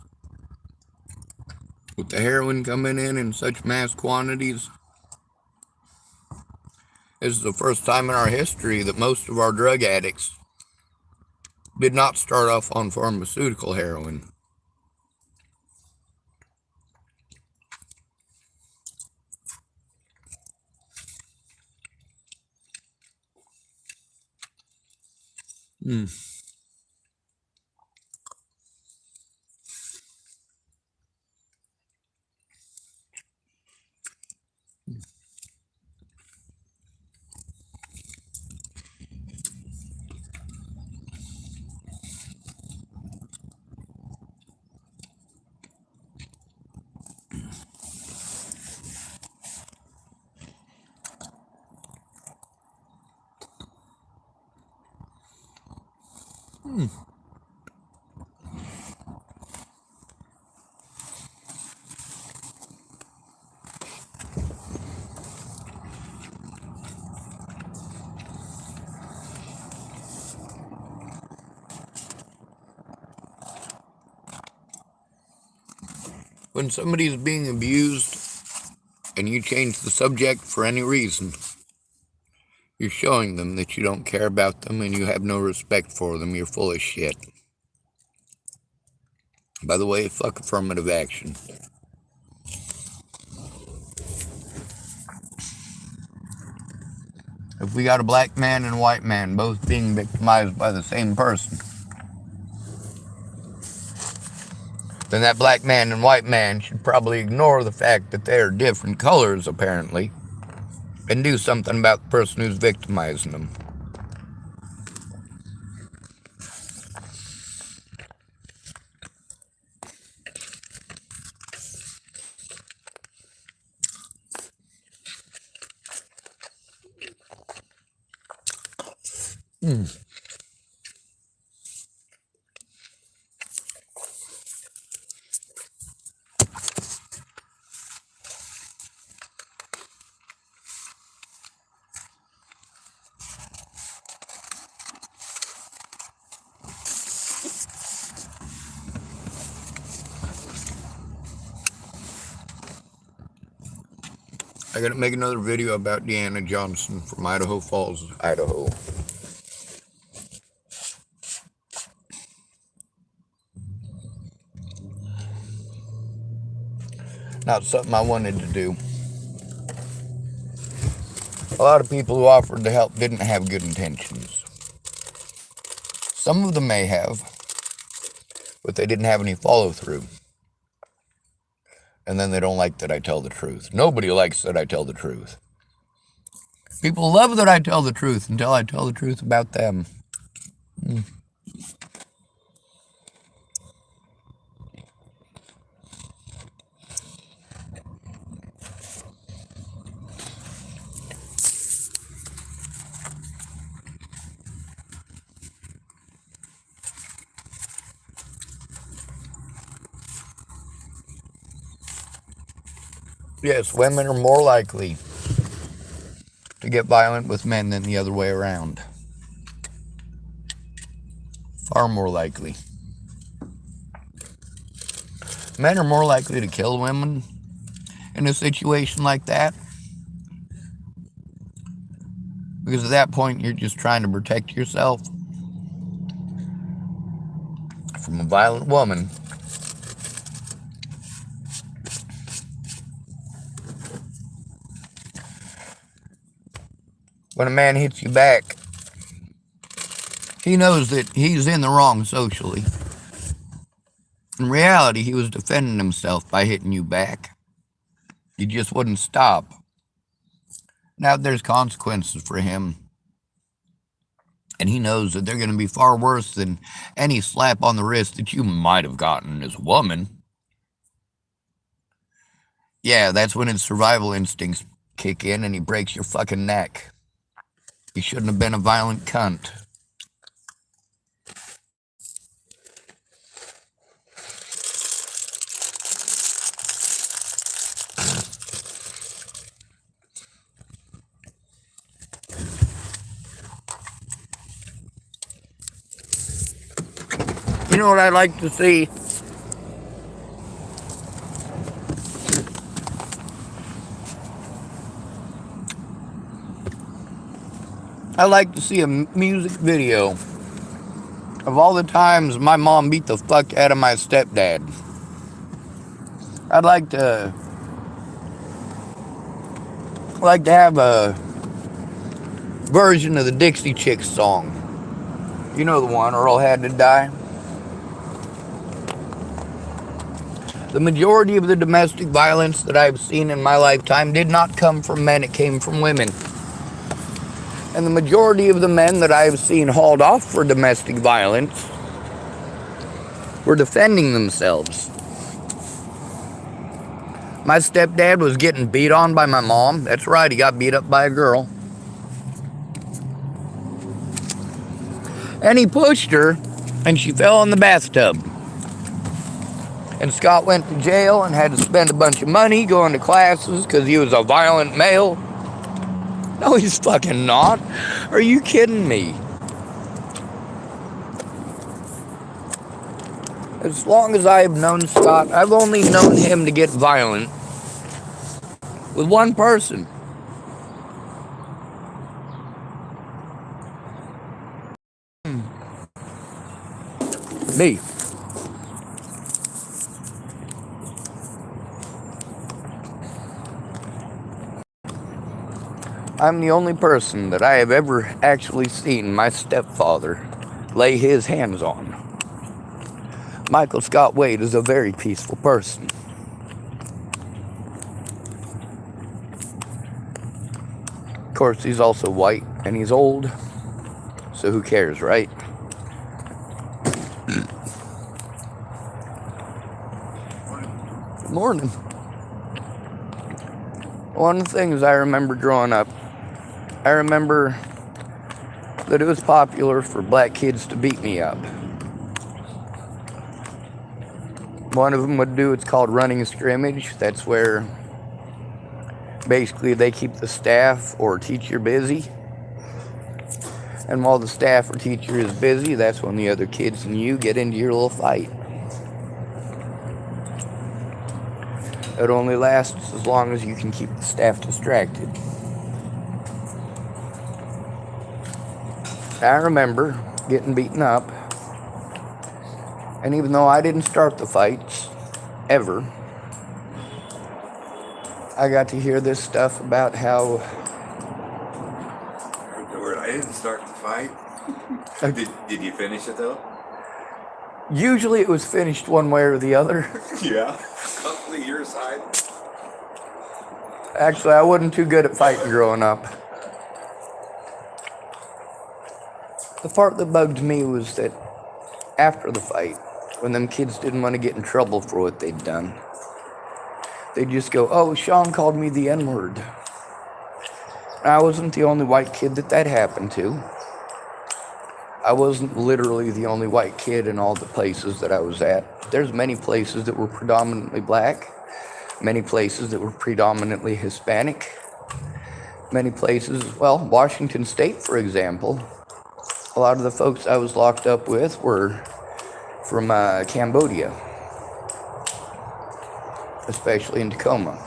with the heroin coming in such mass quantities, this is the first time in our history that most of our drug addicts did not start off on pharmaceutical heroin. When somebody's being abused and you change the subject for any reason, you're showing them that you don't care about them and you have no respect for them. You're full of shit. By the way, fuck affirmative action. If we got a black man and a white man both being victimized by the same person, then that black man and white man should probably ignore the fact that they're different colors, apparently, and do something about the person who's victimizing them. I gotta make another video about Deanna Johnson from Idaho Falls, Idaho. Not something I wanted to do. A lot of people who offered to help didn't have good intentions. Some of them may have, but they didn't have any follow-through. And then they don't like that I tell the truth. Nobody likes that I tell the truth. People love that I tell the truth until I tell the truth about them. Yes, women are more likely to get violent with men than the other way around. Far more likely. Men are more likely to kill women in a situation like that, because at that point you're just trying to protect yourself from a violent woman. When a man hits you back, he knows that he's in the wrong socially. In reality, he was defending himself by hitting you back. You just wouldn't stop. Now there's consequences for him, and he knows that they're going to be far worse than any slap on the wrist that you might have gotten as a woman. Yeah, that's when his survival instincts kick in and he breaks your fucking neck. He shouldn't have been a violent cunt. You know what I'd like to see? I'd like to see a music video of all the times my mom beat the fuck out of my stepdad. I'd like to have a version of the Dixie Chicks song. You know the one, Earl Had to Die. The majority of the domestic violence that I've seen in my lifetime did not come from men, it came from women. And the majority of the men that I've seen hauled off for domestic violence were defending themselves. My stepdad was getting beat on by my mom. That's right, he got beat up by a girl. And he pushed her, and she fell in the bathtub. And Scott went to jail and had to spend a bunch of money going to classes because he was a violent male. No, he's fucking not. Are you kidding me? As long as I have known Scott, I've only known him to get violent with one person. Me. I'm the only person that I have ever actually seen my stepfather lay his hands on. Michael Scott Wade is a very peaceful person. Of course, he's also white and he's old, so who cares, right? Good morning. One of the things I remember growing up, I remember that it was popular for black kids to beat me up. One of them would do what's called running a scrimmage. That's where basically they keep the staff or teacher busy. And while the staff or teacher is busy, that's when the other kids and you get into your little fight. It only lasts as long as you can keep the staff distracted. I remember getting beaten up, and even though I didn't start the fights, ever, I got to hear this stuff about how... I heard the word, I didn't start the fight. Did you finish it though? Usually it was finished one way or the other. Yeah. Completely your side. Actually, I wasn't too good at fighting growing up. The part that bugged me was that after the fight, when them kids didn't want to get in trouble for what they'd done, they'd just go, "Oh, Sean called me the N-word." I wasn't the only white kid that happened to. I wasn't literally the only white kid in all the places that I was at. There's many places that were predominantly black, many places that were predominantly Hispanic, many places, well, Washington State, for example. A lot of the folks I was locked up with were from Cambodia, especially in Tacoma.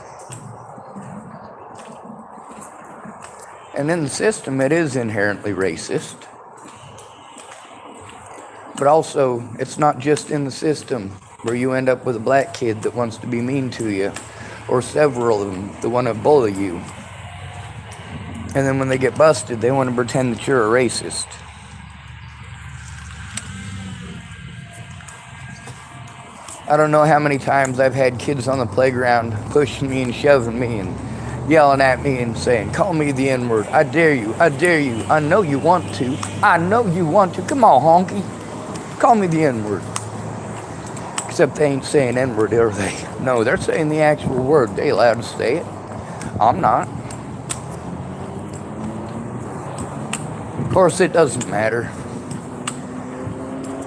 And in the system, it is inherently racist. But also, it's not just in the system where you end up with a black kid that wants to be mean to you, or several of them that want to bully you. And then when they get busted, they want to pretend that you're a racist. I don't know how many times I've had kids on the playground pushing me and shoving me and yelling at me and saying, "Call me the N-word. I dare you. I dare you. I know you want to. I know you want to. Come on, honky. Call me the N-word." Except they ain't saying N-word, are they? No, they're saying the actual word. They allowed to say it. I'm not. Of course, it doesn't matter.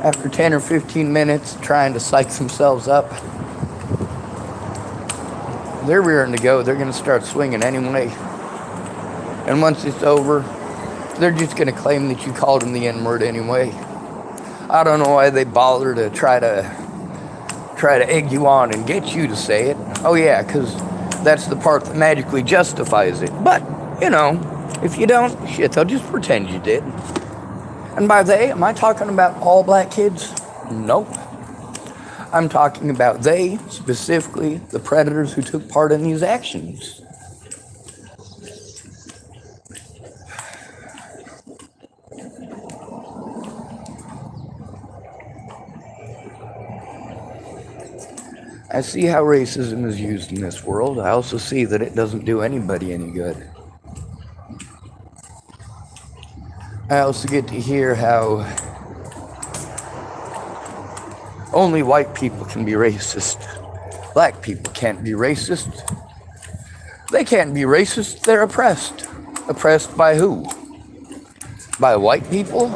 After 10 or 15 minutes trying to psych themselves up, they're rearing to go. They're going to start swinging anyway. And once it's over, they're just going to claim that you called them the N-word anyway. I don't know why they bother to try to egg you on and get you to say it. Oh yeah, because that's the part that magically justifies it. But, you know, if you don't, shit, they'll just pretend you did. And by they, am I talking about all black kids? Nope. I'm talking about they, specifically the predators who took part in these actions. I see how racism is used in this world. I also see that it doesn't do anybody any good. I also get to hear how only white people can be racist. Black people can't be racist. They can't be racist, they're oppressed. Oppressed by who? By white people?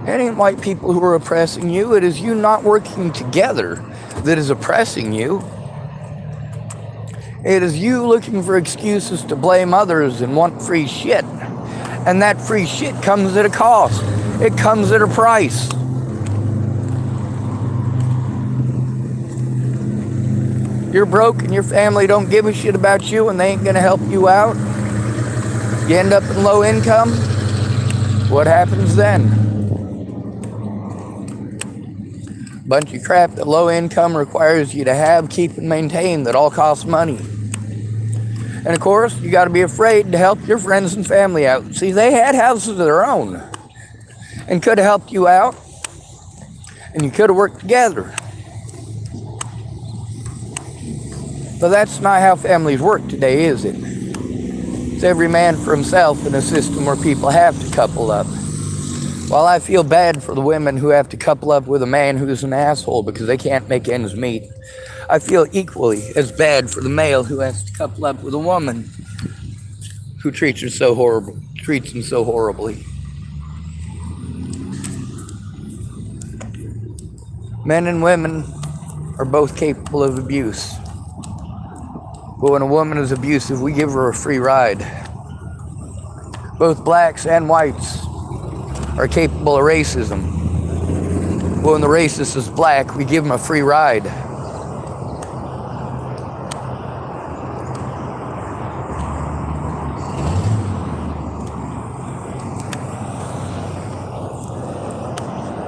It ain't white people who are oppressing you. It is you not working together that is oppressing you. It is you looking for excuses to blame others and want free shit. And that free shit comes at a cost. It comes at a price. You're broke and your family don't give a shit about you and they ain't gonna help you out. You end up in low income. What happens then? Bunch of crap that low income requires you to have, keep, and maintain that all costs money. And of course, you got to be afraid to help your friends and family out. See, they had houses of their own and could have helped you out, and you could have worked together. But that's not how families work today, is it? It's every man for himself in a system where people have to couple up. While I feel bad for the women who have to couple up with a man who's an asshole because they can't make ends meet, I feel equally as bad for the male who has to couple up with a woman who treats them so horribly. Men and women are both capable of abuse. But when a woman is abusive, we give her a free ride. Both blacks and whites are capable of racism. But when the racist is black, we give him a free ride.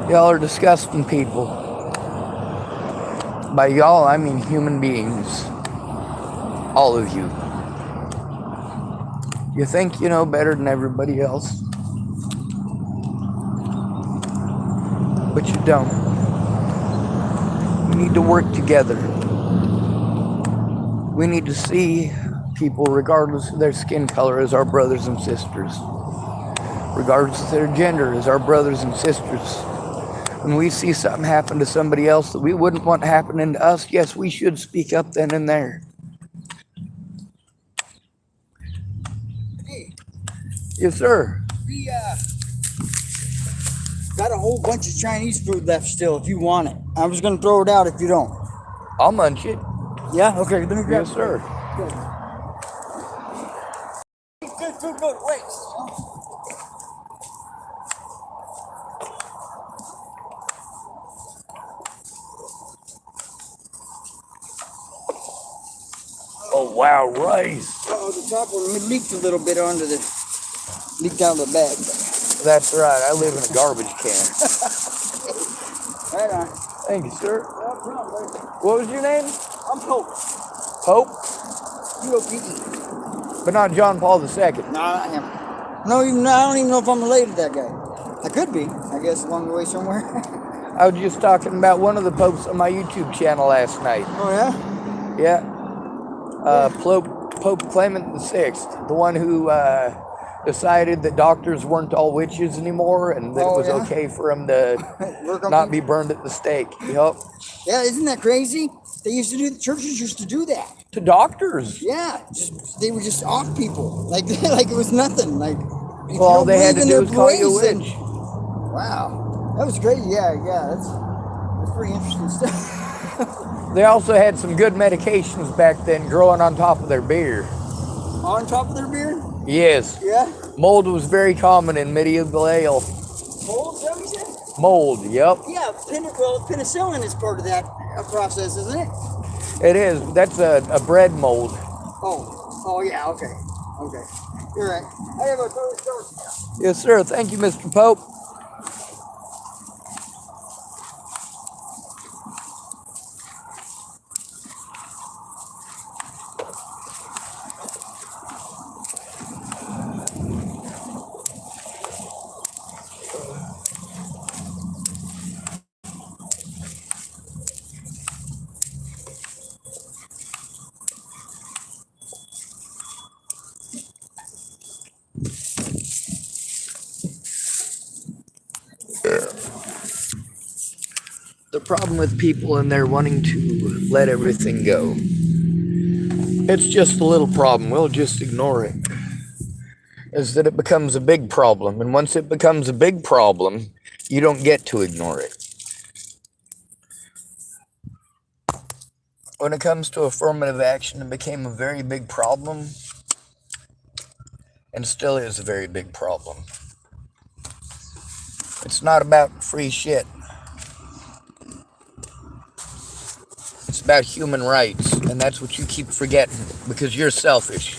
Y'all are disgusting people. By y'all, I mean human beings. All of you. You think you know better than everybody else, but you don't. We need to work together. We need to see people, regardless of their skin color, as our brothers and sisters. Regardless of their gender, as our brothers and sisters. When we see something happen to somebody else that we wouldn't want happening to us, yes, we should speak up then and there. Hey, Yes, sir. we got a whole bunch of Chinese food left still if you want it. I was gonna throw it out if you don't. I'll munch it. Yeah? Okay, let me grab Yes, sir. Good. Good food go to waste. Oh, wow, rice. Oh, the top one leaked a little bit leaked out of the bag. That's right. I live in a garbage can. Right on. Thank you, sir. No problem, buddy. What was your name? I'm Pope. Pope, P-O-P-E. but not John Paul II. No, not him. No, I don't even know if I'm related to that guy. I could be, I guess, along the way somewhere. I was just talking about one of the popes on my YouTube channel last night. Oh, yeah? Yeah. Pope Clement VI, the one who decided that doctors weren't all witches anymore and that it was okay for them to not be burned at the stake. Yup. Yeah, isn't that crazy? The churches used to do that. To doctors. Yeah, they were just off people. Like it was nothing. Like, Well, all they had to do was call you a witch. Wow. That was crazy. Yeah, that's pretty interesting stuff. They also had some good medications back then growing on top of their beer. On top of their beard? Yes. Yeah. Mold was very common in medieval ale. Mold, is that what you said? Mold, yep. Yeah, penicillin is part of that process, isn't it? It is. That's a bread mold. Oh yeah, okay. You're right. I have a total story. Yes, sir. Thank you, Mr. Pope. The problem with people and they're wanting to let everything go. It's just a little problem. We'll just ignore it. Is that it becomes a big problem. And once it becomes a big problem, you don't get to ignore it. When it comes to affirmative action, it became a very big problem. And still is a very big problem. It's not about free shit. It's about human rights, and that's what you keep forgetting because you're selfish.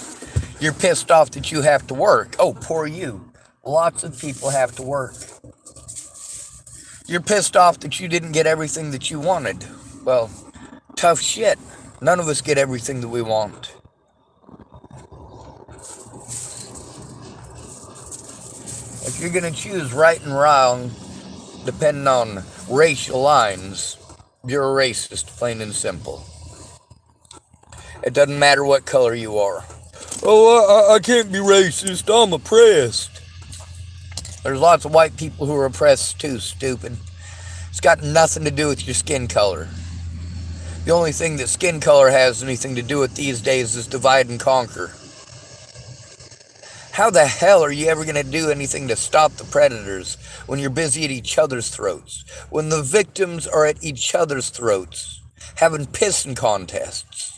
You're pissed off that you have to work. Oh, poor you. Lots of people have to work. You're pissed off that you didn't get everything that you wanted. Well, tough shit. None of us get everything that we want. If you're going to choose right and wrong, depending on racial lines, you're a racist, plain and simple. It doesn't matter what color you are. Oh, I can't be racist. I'm oppressed. There's lots of white people who are oppressed too, stupid. It's got nothing to do with your skin color. The only thing that skin color has anything to do with these days is divide and conquer. How the hell are you ever going to do anything to stop the predators when you're busy at each other's throats? When the victims are at each other's throats, having pissing contests?